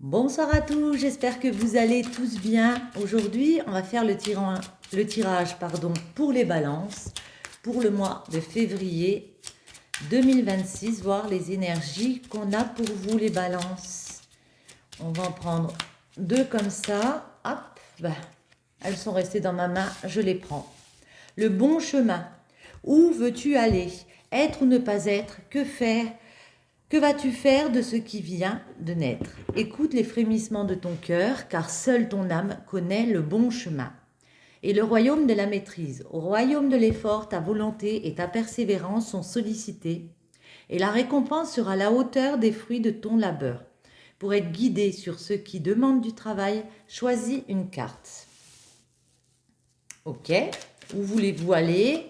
Bonsoir à tous, j'espère que vous allez tous bien. Aujourd'hui, on va faire le tirage pour les balances pour le mois de février 2026, voir les énergies qu'on a pour vous les balances. On va en prendre deux comme ça. Hop, elles sont restées dans ma main, je les prends. Le bon chemin. Où veux-tu aller? Être ou ne pas être? Que faire? Que vas-tu faire de ce qui vient de naître? Écoute les frémissements de ton cœur, car seule ton âme connaît le bon chemin. Et le royaume de la maîtrise, au royaume de l'effort, ta volonté et ta persévérance sont sollicités, et la récompense sera à la hauteur des fruits de ton labeur. Pour être guidé sur ceux qui demandent du travail, choisis une carte. Ok, où voulez-vous aller?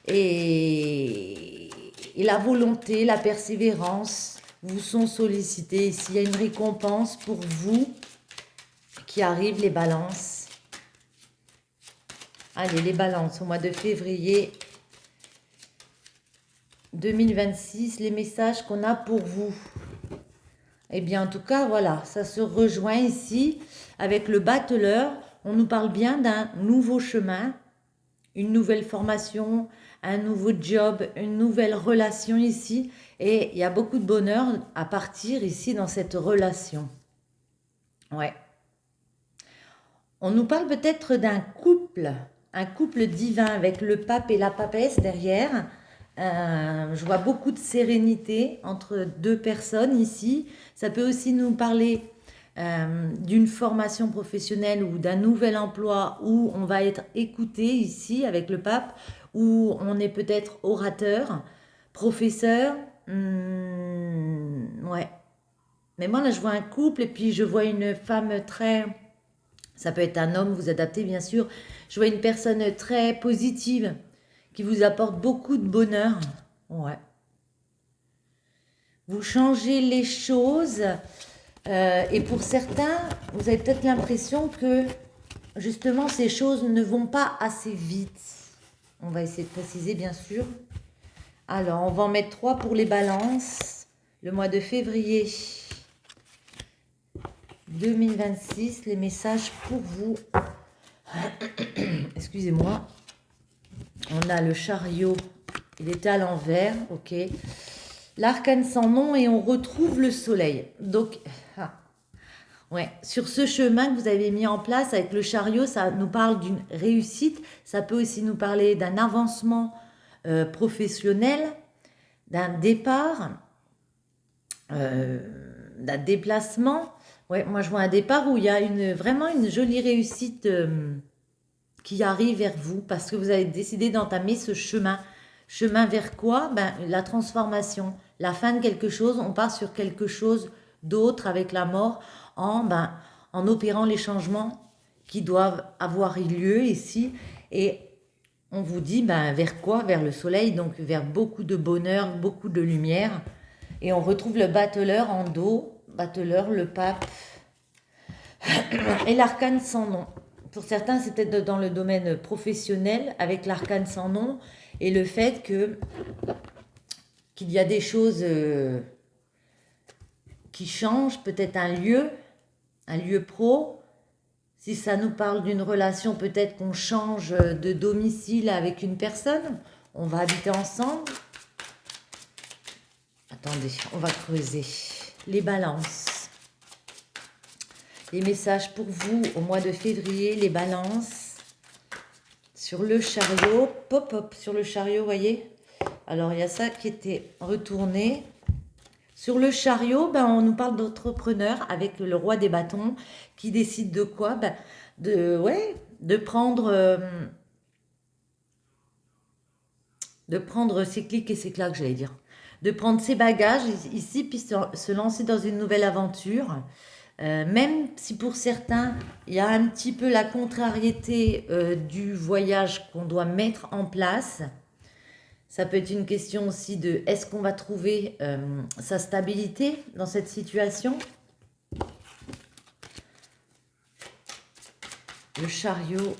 Et la volonté, la persévérance vous sont sollicités. S'il y a une récompense pour vous qui arrive, les balances. Allez, les balances au mois de février 2026, les messages qu'on a pour vous. Eh bien, en tout cas, voilà, ça se rejoint ici avec le battleur. On nous parle bien d'un nouveau chemin, une nouvelle formation, un nouveau job, une nouvelle relation ici. Et il y a beaucoup de bonheur à partir ici dans cette relation. Ouais. On nous parle peut-être d'un couple, un couple divin avec le pape et la papesse derrière. Je vois beaucoup de sérénité entre deux personnes ici. Ça peut aussi nous parler d'une formation professionnelle ou d'un nouvel emploi où on va être écouté ici avec le pape, où on est peut-être orateur, professeur. Ouais. Mais moi là je vois un couple et puis je vois une femme très... Ça peut être un homme, vous adaptez bien sûr. Je vois une personne très positive qui vous apporte beaucoup de bonheur. Ouais. Vous changez les choses. Et pour certains, vous avez peut-être l'impression que justement ces choses ne vont pas assez vite. On va essayer de préciser bien sûr. Alors, on va en mettre 3 pour les balances. Le mois de février 2026, les messages pour vous. Excusez-moi. On a le chariot, il était à l'envers, ok. L'arcane sans nom et on retrouve le soleil. Donc, ouais, sur ce chemin que vous avez mis en place avec le chariot, ça nous parle d'une réussite. Ça peut aussi nous parler d'un avancement professionnel, d'un départ, d'un déplacement. Ouais, moi je vois un départ où il y a vraiment une jolie réussite qui arrive vers vous parce que vous avez décidé d'entamer ce chemin. Chemin vers quoi? La transformation, la fin de quelque chose. On part sur quelque chose d'autre avec la mort en opérant les changements qui doivent avoir eu lieu ici. Et on vous dit vers quoi? Vers le soleil, donc vers beaucoup de bonheur, beaucoup de lumière. Et on retrouve le battleur en dos, battleur, le pape et l'arcane sans nom. Pour certains, c'est peut-être dans le domaine professionnel avec l'arcane sans nom et le fait qu'il y a des choses qui changent, peut-être un lieu pro. Si ça nous parle d'une relation, peut-être qu'on change de domicile avec une personne. On va habiter ensemble. Attendez, on va creuser. Les balances. Les messages pour vous au mois de février, les balances. Sur le chariot, pop, sur le chariot, vous voyez. Alors, il y a ça qui était retourné. Sur le chariot, on nous parle d'entrepreneur avec le roi des bâtons qui décide de quoi? De prendre ses clics et ses claques, j'allais dire. De prendre ses bagages ici, puis se lancer dans une nouvelle aventure. Même si pour certains, il y a un petit peu la contrariété du voyage qu'on doit mettre en place. Ça peut être une question aussi de est-ce qu'on va trouver sa stabilité dans cette situation? Le chariot,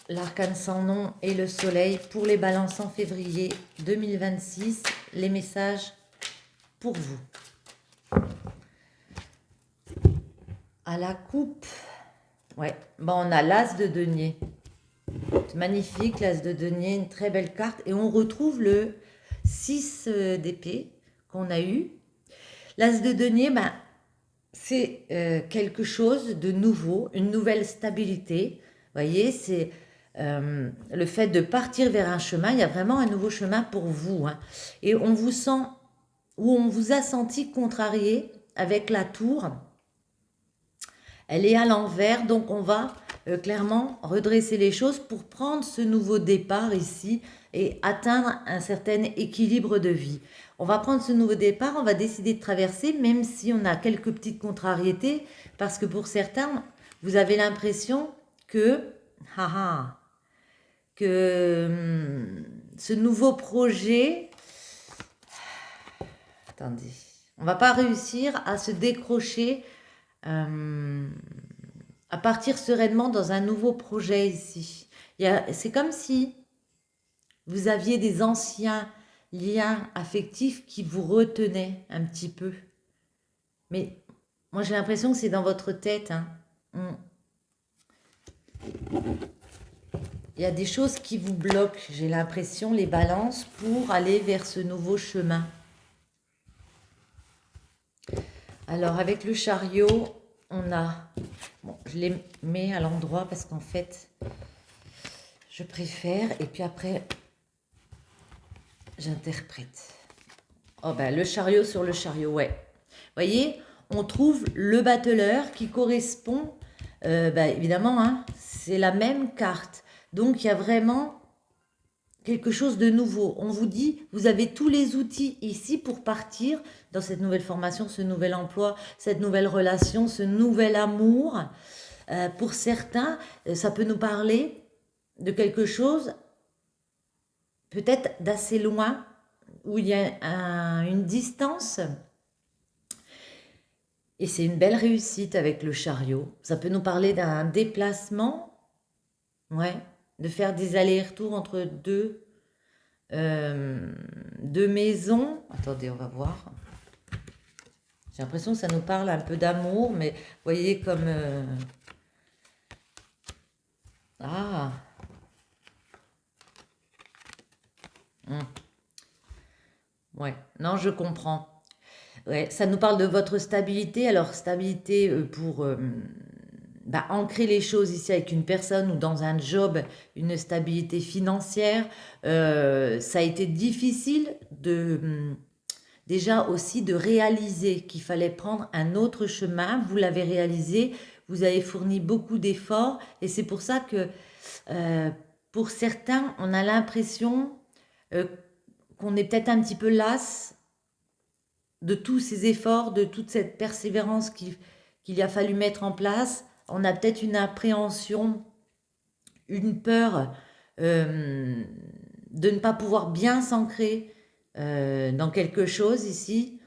l'arcane sans nom et le soleil pour les balances en février 2026. Les messages pour vous. À la coupe, ouais, bon, on a l'as de denier. C'est magnifique, l'as de denier, une très belle carte. Et on retrouve le 6 d'épée qu'on a eu. L'as de denier, ben, c'est quelque chose de nouveau, une nouvelle stabilité. Vous voyez, c'est le fait de partir vers un chemin. Il y a vraiment un nouveau chemin pour vous, hein. Et on vous sent, ou on vous a senti contrarié avec la tour. Elle est à l'envers, donc on va clairement redresser les choses pour prendre ce nouveau départ ici et atteindre un certain équilibre de vie. On va prendre ce nouveau départ, on va décider de traverser, même si on a quelques petites contrariétés, parce que pour certains, vous avez l'impression que, ce nouveau projet, attendez, on va pas réussir à se décrocher, à partir sereinement dans un nouveau projet ici. C'est comme si vous aviez des anciens liens affectifs qui vous retenaient un petit peu. Mais moi, j'ai l'impression que c'est dans votre tête, hein. Il y a des choses qui vous bloquent, j'ai l'impression, les balances, pour aller vers ce nouveau chemin. Alors, avec le chariot, on a... Bon, je les mets à l'endroit parce qu'en fait, je préfère. Et puis après, j'interprète. Oh ben, le chariot sur le chariot, ouais. Vous voyez, on trouve le battleur qui correspond, évidemment, hein, c'est la même carte. Donc, il y a vraiment quelque chose de nouveau. On vous dit, vous avez tous les outils ici pour partir dans cette nouvelle formation, ce nouvel emploi, cette nouvelle relation, ce nouvel amour. Pour certains, ça peut nous parler de quelque chose peut-être d'assez loin, où il y a une distance. Et c'est une belle réussite avec le chariot. Ça peut nous parler d'un déplacement, ouais, de faire des allers-retours entre deux maisons. Attendez, on va voir. J'ai l'impression que ça nous parle un peu d'amour, mais vous voyez comme... Ah. Ouais, non, je comprends. Ouais, ça nous parle de votre stabilité. Alors, stabilité pour ancrer les choses ici avec une personne ou dans un job, une stabilité financière. Ça a été difficile déjà aussi de réaliser qu'il fallait prendre un autre chemin. Vous l'avez réalisé, vous avez fourni beaucoup d'efforts et c'est pour ça que pour certains, on a l'impression qu'on est peut-être un petit peu las de tous ces efforts, de toute cette persévérance qu'il a fallu mettre en place. On a peut-être une appréhension, une peur de ne pas pouvoir bien s'ancrer dans quelque chose ici,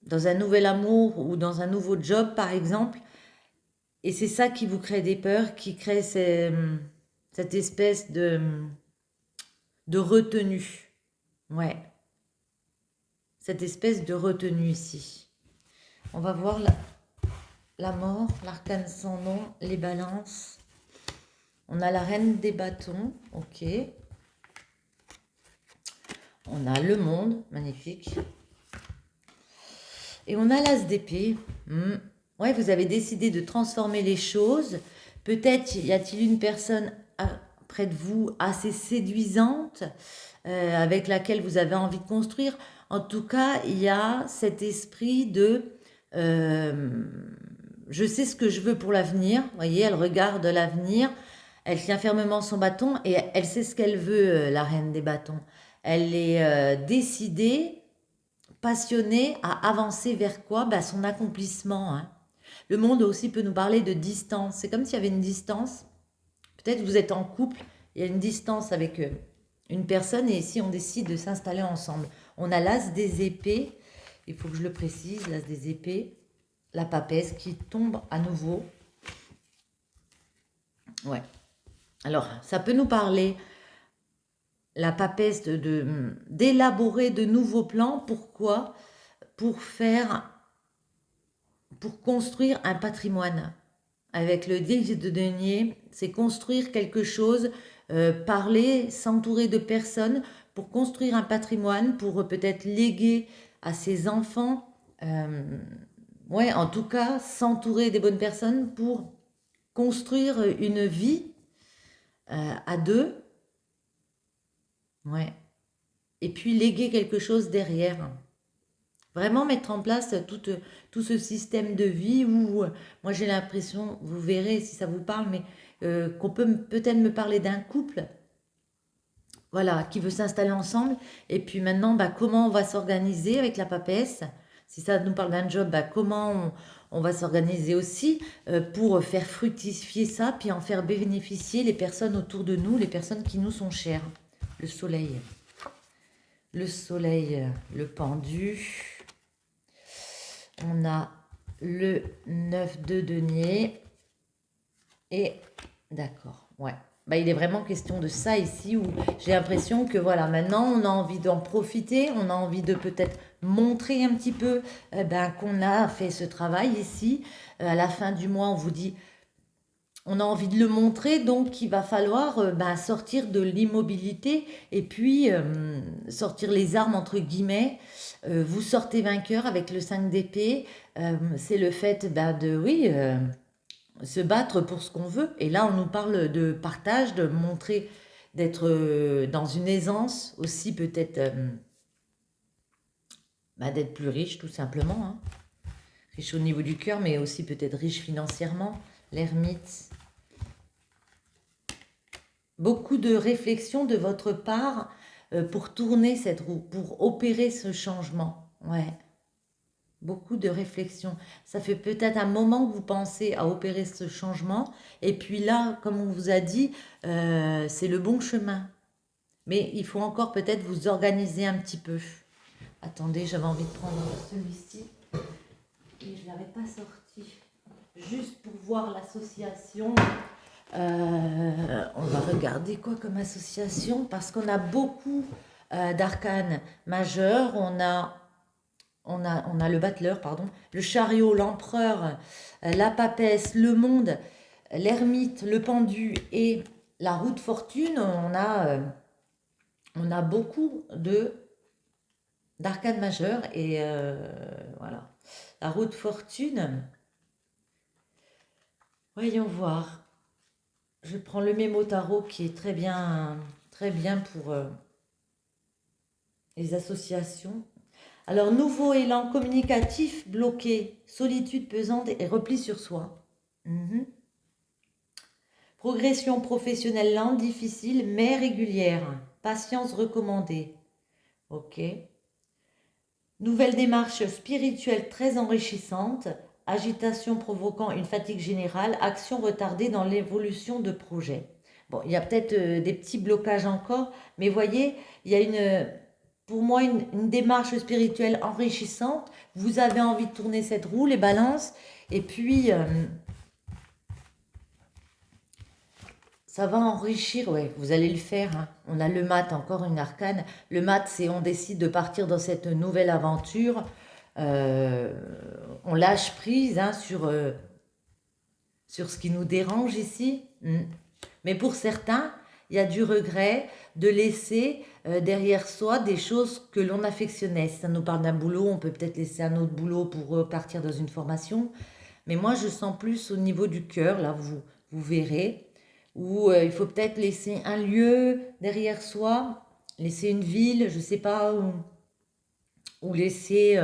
dans un nouvel amour ou dans un nouveau job par exemple. Et c'est ça qui vous crée des peurs, qui crée cette espèce de retenue. Ouais. Cette espèce de retenue ici. On va voir la mort, l'arcane sans nom, les balances. On a la reine des bâtons, ok. On a le monde, magnifique. Et on a l'as d'épée. Ouais, vous avez décidé de transformer les choses. Peut-être y a-t-il une personne près de vous assez séduisante avec laquelle vous avez envie de construire. En tout cas, il y a cet esprit de je sais ce que je veux pour l'avenir. Vous voyez, elle regarde l'avenir, elle tient fermement son bâton et elle sait ce qu'elle veut, la reine des bâtons. Elle est décidée, passionnée à avancer vers quoi? Son accomplissement, hein. Le monde aussi peut nous parler de distance. C'est comme s'il y avait une distance. Peut-être vous êtes en couple, il y a une distance avec une personne et ici on décide de s'installer ensemble. On a l'as des épées, il faut que je le précise, l'as des épées, la papesse qui tombe à nouveau. Ouais. Alors, ça peut nous parler, la papesse, d'élaborer de nouveaux plans. Pourquoi? Pour pour construire un patrimoine. Avec le 10 de denier, c'est construire quelque chose, parler, s'entourer de personnes pour construire un patrimoine, pour peut-être léguer à ses enfants. Ouais, en tout cas, s'entourer des bonnes personnes pour construire une vie à deux. Ouais. Et puis léguer quelque chose derrière. Vraiment mettre en place tout ce système de vie où, moi j'ai l'impression, vous verrez si ça vous parle, mais qu'on peut peut-être me parler d'un couple, voilà, qui veut s'installer ensemble. Et puis maintenant, bah, comment on va s'organiser avec la papesse? Si ça nous parle d'un job, bah, comment on va s'organiser aussi pour faire fructifier ça, puis en faire bénéficier les personnes autour de nous, les personnes qui nous sont chères. Le soleil. Le soleil, le pendu. On a le 9 de denier. Et d'accord, ouais. Bah, il est vraiment question de ça ici où j'ai l'impression que voilà, maintenant on a envie d'en profiter, on a envie de peut-être montrer un petit peu ben, qu'on a fait ce travail ici. À la fin du mois, on vous dit, on a envie de le montrer, donc il va falloir ben, sortir de l'immobilité et puis sortir les armes entre guillemets. Vous sortez vainqueur avec le 5 d'épée. C'est le fait ben, de, oui, se battre pour ce qu'on veut. Et là, on nous parle de partage, de montrer, d'être dans une aisance aussi, peut-être bah, d'être plus riche, tout simplement. Hein. Riche au niveau du cœur, mais aussi peut-être riche financièrement. L'ermite. Beaucoup de réflexion de votre part pour tourner cette roue, pour opérer ce changement. Ouais. Beaucoup de réflexion. Ça fait peut-être un moment que vous pensez à opérer ce changement. Et puis là, comme on vous a dit, c'est le bon chemin. Mais il faut encore peut-être vous organiser un petit peu. Attendez, j'avais envie de prendre celui-ci. Et je ne l'avais pas sorti. Juste pour voir l'association. On va regarder quoi comme association. Parce qu'on a beaucoup d'arcanes majeurs. On a le battleur, pardon, le chariot, l'empereur, la papesse, le monde, l'ermite, le pendu et la roue de fortune. On a beaucoup d'arcanes majeures et voilà. La roue de fortune, voyons voir. Je prends le mémo tarot qui est très bien pour les associations. Alors, nouveau élan communicatif bloqué, solitude pesante et repli sur soi. Progression professionnelle lente, difficile, mais régulière. Patience recommandée. Ok. Nouvelle démarche spirituelle très enrichissante. Agitation provoquant une fatigue générale. Action retardée dans l'évolution de projet. Bon, il y a peut-être des petits blocages encore, mais voyez, il y a pour moi une démarche spirituelle enrichissante. Vous avez envie de tourner cette roue, les balances, et puis ça va enrichir, ouais, vous allez le faire. Hein. On a le mat, encore une arcane. Le mat, c'est on décide de partir dans cette nouvelle aventure. On lâche prise hein, sur ce qui nous dérange ici. Mais pour certains, il y a du regret de laisser derrière soi des choses que l'on affectionnait. Si ça nous parle d'un boulot, on peut peut-être laisser un autre boulot pour repartir dans une formation. Mais moi, je sens plus au niveau du cœur, là, vous verrez, où il faut peut-être laisser un lieu derrière soi, laisser une ville, je ne sais pas, ou laisser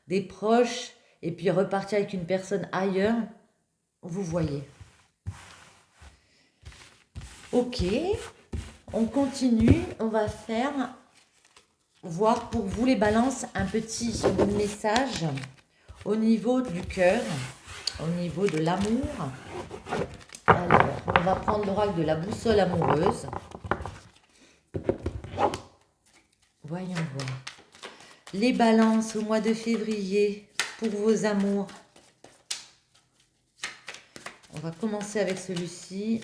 des proches, et puis repartir avec une personne ailleurs. Vous voyez. Ok, on continue, on va voir pour vous les balances un petit message au niveau du cœur, au niveau de l'amour. Alors, on va prendre l'oracle de la boussole amoureuse. Voyons voir. Les balances au mois de février pour vos amours. On va commencer avec celui-ci.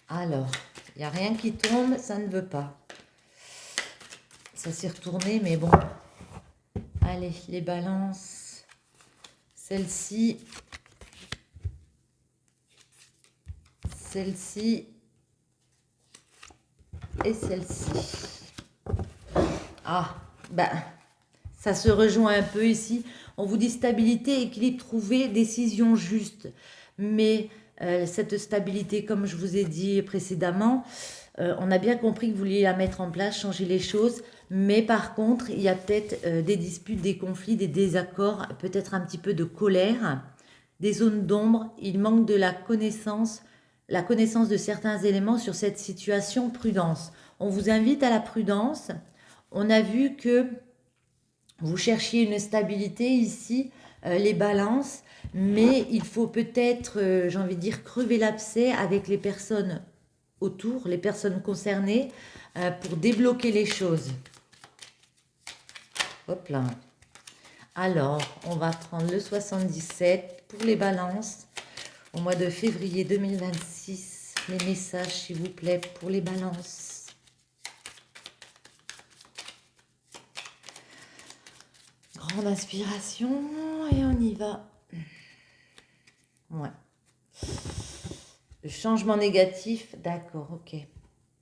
Alors, il n'y a rien qui tombe, ça ne veut pas. Ça s'est retourné, mais bon. Allez, les balances. Celle-ci. Celle-ci. Et celle-ci. Ah, ben, ça se rejoint un peu ici. On vous dit stabilité, équilibre trouvé, décision juste. Mais cette stabilité, comme je vous ai dit précédemment, on a bien compris que vous vouliez la mettre en place, changer les choses. Mais par contre, il y a peut-être des disputes, des conflits, des désaccords, peut-être un petit peu de colère, des zones d'ombre. Il manque de la connaissance de certains éléments sur cette situation. Prudence. On vous invite à la prudence. On a vu que vous cherchiez une stabilité ici, les balances, mais il faut peut-être, j'ai envie de dire, crever l'abcès avec les personnes autour, les personnes concernées, pour débloquer les choses. Hop là. Alors, on va prendre le 77 pour les balances au mois de février 2026. Les messages, s'il vous plaît, pour les balances. Grande inspiration et on y va. Ouais. Le changement négatif, d'accord, ok.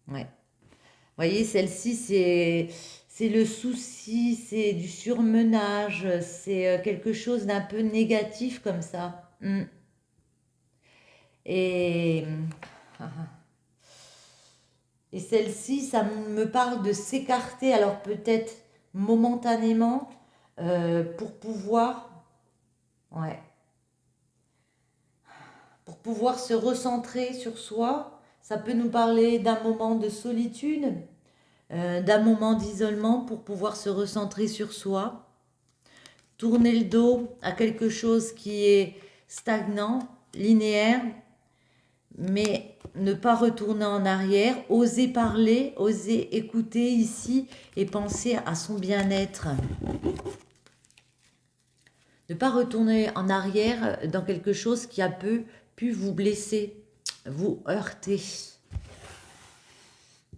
Ouais. Vous voyez, celle-ci, c'est le souci, c'est du surmenage, c'est quelque chose d'un peu négatif comme ça. Et, et celle-ci, ça me parle de s'écarter, alors peut-être momentanément, pour pouvoir, ouais, pour pouvoir se recentrer sur soi. Ça peut nous parler d'un moment de solitude, d'un moment d'isolement pour pouvoir se recentrer sur soi. Tourner le dos à quelque chose qui est stagnant, linéaire, mais ne pas retourner en arrière, oser parler, oser écouter ici et penser à son bien-être. Ne pas retourner en arrière dans quelque chose qui a pu vous blesser, vous heurter.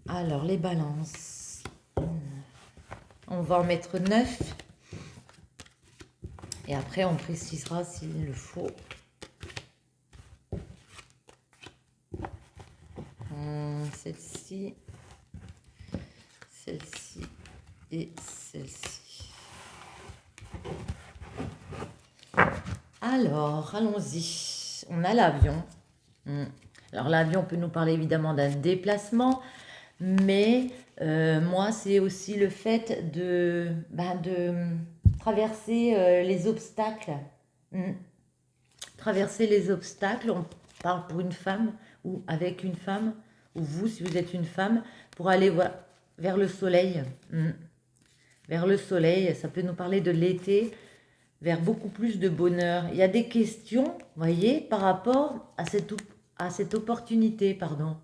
Alors, les balances. On va en mettre 9. Et après, on précisera s'il le faut. Celle-ci. Celle-ci. Et celle-ci. Alors, allons-y. On a l'avion. Alors, l'avion peut nous parler évidemment d'un déplacement, mais moi, c'est aussi le fait de traverser les obstacles. Traverser les obstacles, on parle pour une femme ou avec une femme, ou vous, si vous êtes une femme, pour aller vers le soleil. Vers le soleil, ça peut nous parler de l'été, vers beaucoup plus de bonheur. Il y a des questions, voyez, par rapport à cette opportunité, pardon.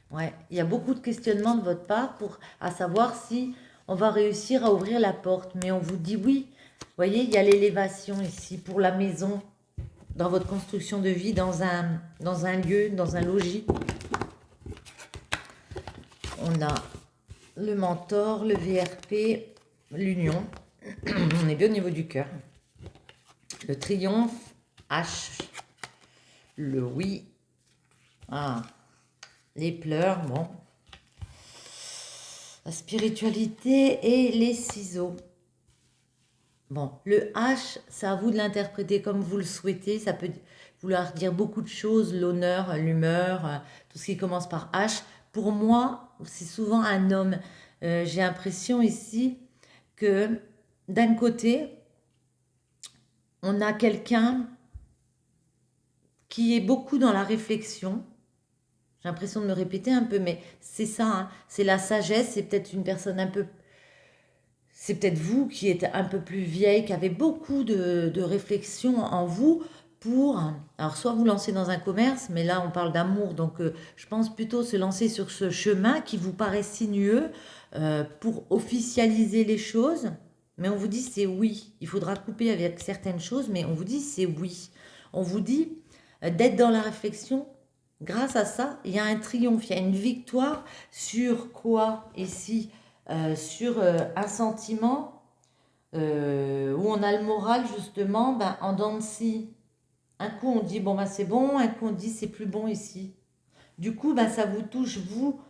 Ouais, il y a beaucoup de questionnements de votre part à savoir si on va réussir à ouvrir la porte. Mais on vous dit oui. Vous voyez, il y a l'élévation ici pour la maison, dans votre construction de vie, dans un lieu, dans un logis. On a le mentor, le VRP, l'union. On est bien au niveau du cœur. Le triomphe, H. Le oui. Ah. Les pleurs, bon. La spiritualité et les ciseaux. Bon, le H, c'est à vous de l'interpréter comme vous le souhaitez. Ça peut vouloir dire beaucoup de choses, l'honneur, l'humeur, tout ce qui commence par H. Pour moi, c'est souvent un homme. J'ai l'impression ici que d'un côté, on a quelqu'un qui est beaucoup dans la réflexion. J'ai l'impression de me répéter un peu, mais c'est ça, hein. C'est la sagesse, c'est peut-être une personne un peu... C'est peut-être vous qui êtes un peu plus vieille, qui avez beaucoup de réflexion en vous pour... Alors, soit vous lancer dans un commerce, mais là, on parle d'amour, donc je pense plutôt se lancer sur ce chemin qui vous paraît sinueux pour officialiser les choses. Mais on vous dit c'est oui. Il faudra couper avec certaines choses, mais on vous dit c'est oui. On vous dit d'être dans la réflexion. Grâce à ça, il y a un triomphe, il y a une victoire sur quoi ici sur un sentiment où on a le moral justement en dents de scie. Un coup on dit bon bah c'est bon, un coup on dit c'est plus bon ici. Du coup ça vous touche vous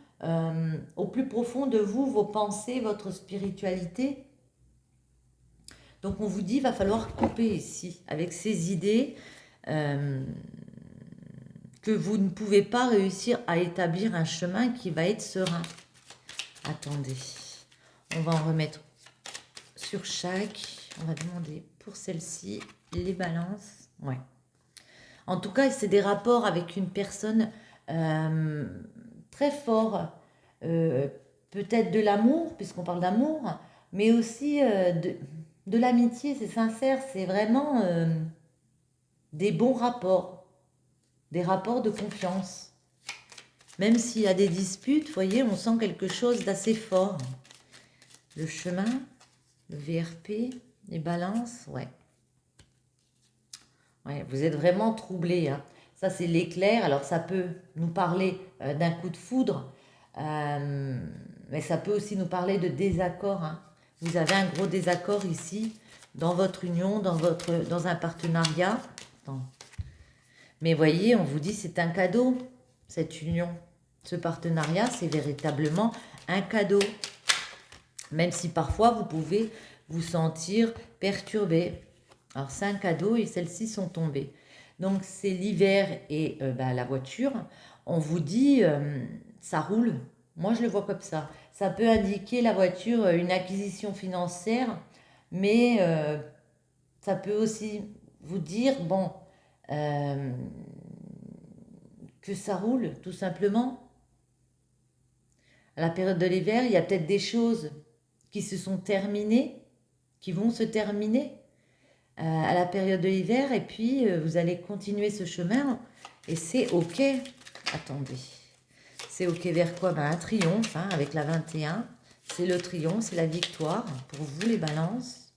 au plus profond de vous, vos pensées, votre spiritualité. Donc on vous dit, il va falloir couper ici, avec ces idées que vous ne pouvez pas réussir à établir un chemin qui va être serein. Attendez, on va en remettre sur chaque. On va demander pour celle-ci les balances. Ouais. En tout cas, c'est des rapports avec une personne très fort. Peut-être de l'amour, puisqu'on parle d'amour, mais aussi de l'amitié, c'est sincère, c'est vraiment des bons rapports, des rapports de confiance. Même s'il y a des disputes, vous voyez, on sent quelque chose d'assez fort. Le chemin, le VRP, les balances, ouais. Ouais, vous êtes vraiment troublé, hein. Ça, c'est l'éclair. Alors, ça peut nous parler d'un coup de foudre, mais ça peut aussi nous parler de désaccord, hein. Vous avez un gros désaccord ici, dans votre union, dans un partenariat. Attends. Mais voyez, on vous dit c'est un cadeau, cette union. Ce partenariat, c'est véritablement un cadeau. Même si parfois, vous pouvez vous sentir perturbé. Alors, c'est un cadeau et celles-ci sont tombées. Donc, c'est l'hiver et la voiture. On vous dit, ça roule. Moi, je le vois comme ça. Ça peut indiquer la voiture, une acquisition financière, mais ça peut aussi vous dire, bon, que ça roule, tout simplement. À la période de l'hiver, il y a peut-être des choses qui se sont terminées, qui vont se terminer à la période de l'hiver, et puis vous allez continuer ce chemin, et c'est ok. Attendez, c'est ok vers quoi? Un triomphe, hein, avec la 21, c'est le triomphe, c'est la victoire, pour vous les balances.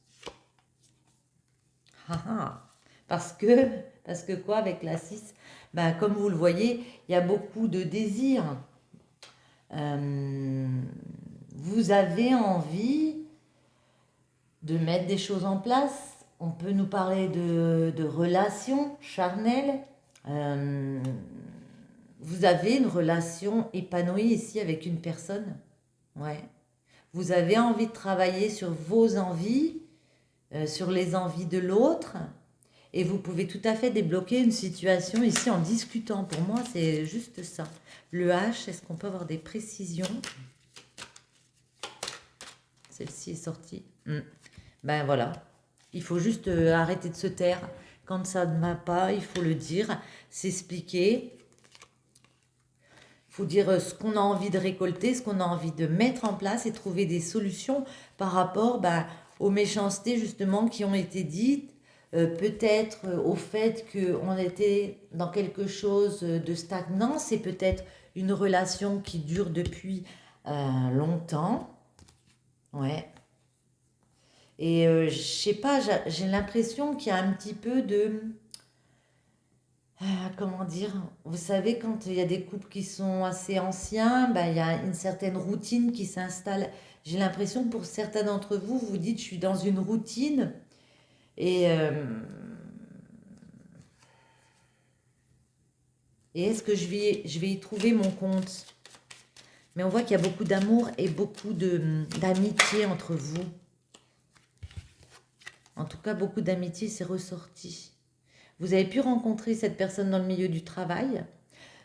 Parce que quoi, avec la 6, comme vous le voyez, il y a beaucoup de désirs. Vous avez envie de mettre des choses en place. On peut nous parler de relations charnelles. Vous avez une relation épanouie ici avec une personne. Ouais. Vous avez envie de travailler sur vos envies, sur les envies de l'autre. Et vous pouvez tout à fait débloquer une situation ici en discutant. Pour moi, c'est juste ça. Le H, est-ce qu'on peut avoir des précisions? Celle-ci est sortie. Ben voilà. Il faut juste arrêter de se taire. Quand ça ne va pas, il faut le dire, s'expliquer. Il faut dire ce qu'on a envie de récolter, ce qu'on a envie de mettre en place et trouver des solutions par rapport aux méchancetés justement qui ont été dites. Peut-être au fait qu'on était dans quelque chose de stagnant, c'est peut-être une relation qui dure depuis longtemps. Ouais. Et je sais pas, j'ai l'impression qu'il y a un petit peu de... comment dire? Vous savez, quand il y a des couples qui sont assez anciens, il y a une certaine routine qui s'installe. J'ai l'impression que pour certains d'entre vous, vous dites, je suis dans une routine. Et est-ce que je vais y trouver mon compte? Mais on voit qu'il y a beaucoup d'amour et beaucoup d'amitié entre vous. En tout cas, beaucoup d'amitié, c'est ressorti. Vous avez pu rencontrer cette personne dans le milieu du travail.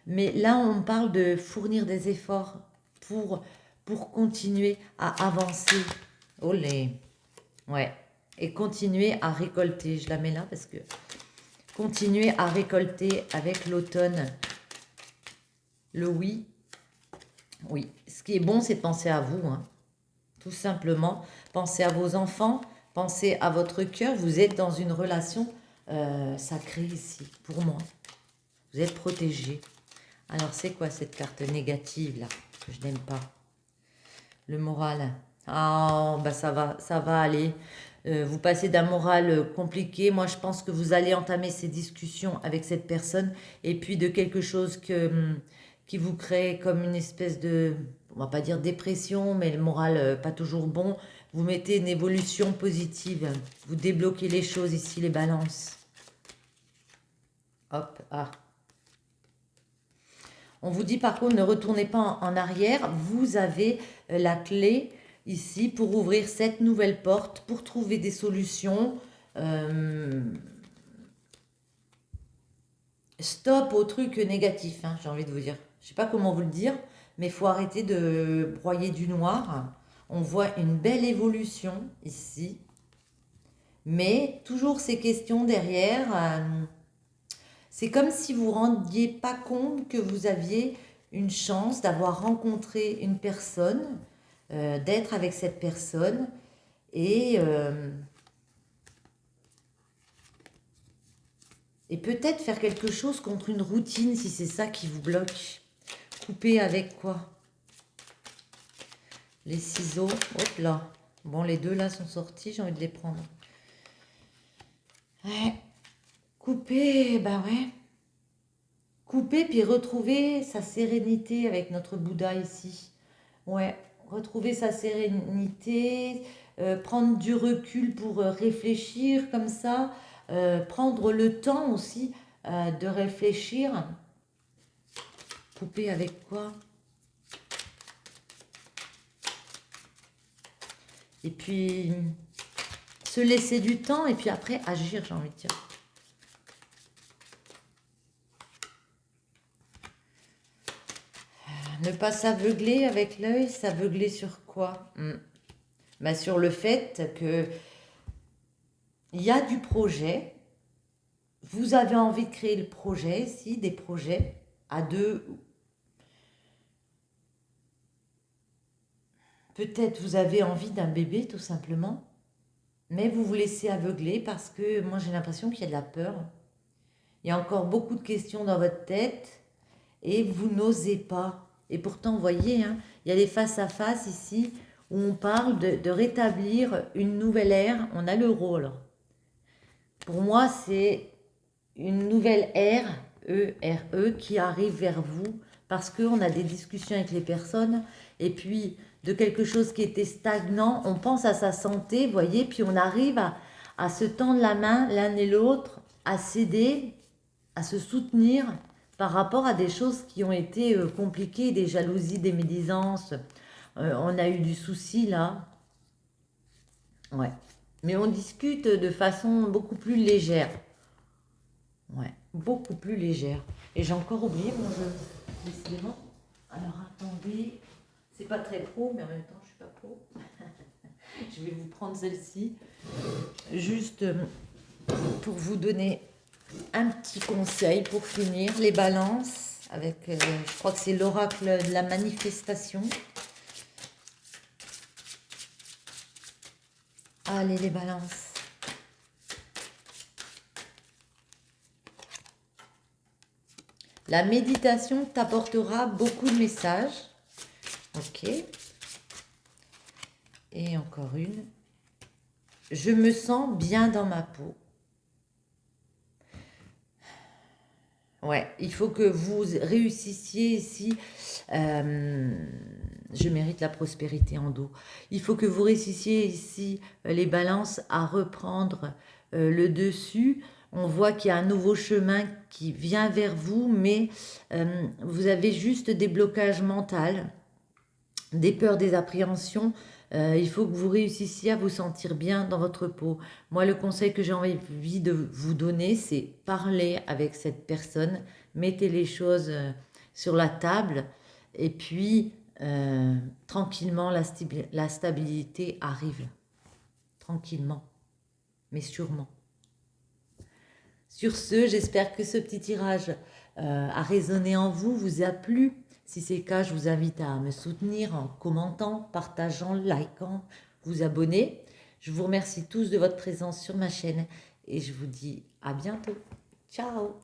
Mais là, on parle de fournir des efforts pour continuer à avancer. Olé. Ouais. Et continuer à récolter. Je la mets là parce que... Continuer à récolter avec l'automne. Le oui. Oui. Ce qui est bon, c'est de penser à vous, hein. Tout simplement. Pensez à vos enfants. Pensez à votre cœur. Vous êtes dans une relation sacrée ici, pour moi. Vous êtes protégé. Alors, c'est quoi cette carte négative, là, que je n'aime pas? Le moral. Ah, ça va aller. Vous passez d'un moral compliqué. Moi, je pense que vous allez entamer ces discussions avec cette personne. Et puis, de quelque chose qui vous crée comme une espèce de... On va pas dire dépression, mais le moral pas toujours bon. Vous mettez une évolution positive. Vous débloquez les choses ici, les balances. Hop, ah. On vous dit par contre, ne retournez pas en arrière. Vous avez la clé ici pour ouvrir cette nouvelle porte, pour trouver des solutions. Stop au truc négatif, hein, j'ai envie de vous dire. Je ne sais pas comment vous le dire, mais il faut arrêter de broyer du noir. On voit une belle évolution ici. Mais toujours ces questions derrière. C'est comme si vous ne vous rendiez pas compte que vous aviez une chance d'avoir rencontré une personne, d'être avec cette personne et peut-être faire quelque chose contre une routine si c'est ça qui vous bloque. Couper avec quoi? Les ciseaux, hop là. Bon, les deux là sont sortis, j'ai envie de les prendre. Ouais. Couper, bah ouais. Couper puis retrouver sa sérénité avec notre Bouddha ici. Ouais, retrouver sa sérénité, prendre du recul pour réfléchir comme ça, prendre le temps aussi de réfléchir. Couper avec quoi? Et puis se laisser du temps et puis après agir, j'ai envie de dire. Ne pas s'aveugler avec l'œil, s'aveugler sur quoi? Bah, sur le fait que il y a du projet, vous avez envie de créer le projet ici, des projets à deux. Peut-être vous avez envie d'un bébé tout simplement, mais vous vous laissez aveugler parce que moi j'ai l'impression qu'il y a de la peur. Il y a encore beaucoup de questions dans votre tête et vous n'osez pas. Et pourtant, vous voyez, hein, il y a des face-à-face ici où on parle de rétablir une nouvelle ère. On a le rôle. Pour moi, c'est une nouvelle ère, E-R-E, qui arrive vers vous parce qu'on a des discussions avec les personnes et puis de quelque chose qui était stagnant, on pense à sa santé, vous voyez, puis on arrive à se tendre la main l'un et l'autre, à s'aider, à se soutenir par rapport à des choses qui ont été compliquées, des jalousies, des médisances. On a eu du souci là. Ouais. Mais on discute de façon beaucoup plus légère. Ouais, beaucoup plus légère. Et j'ai encore oublié mon jeu, décidément. Alors attendez, c'est pas très pro, mais en même temps je suis pas pro. Je vais vous prendre celle-ci, juste pour vous donner un petit conseil pour finir. Les balances, avec, je crois que c'est l'oracle de la manifestation. Allez les balances. La méditation t'apportera beaucoup de messages. Ok. Et encore une. Je me sens bien dans ma peau. Ouais, il faut que vous réussissiez ici. Je mérite la prospérité en dos. Il faut que vous réussissiez ici, les balances, à reprendre le dessus. On voit qu'il y a un nouveau chemin qui vient vers vous, mais vous avez juste des blocages mentaux, des peurs, des appréhensions. Il faut que vous réussissiez à vous sentir bien dans votre peau. Moi, le conseil que j'ai envie de vous donner, c'est parler avec cette personne, mettez les choses sur la table, et puis tranquillement, la stabilité arrive. Tranquillement, mais sûrement. Sur ce, j'espère que ce petit tirage a résonné en vous, vous a plu. Si c'est le cas, je vous invite à me soutenir en commentant, partageant, likant, vous abonner. Je vous remercie tous de votre présence sur ma chaîne et je vous dis à bientôt. Ciao!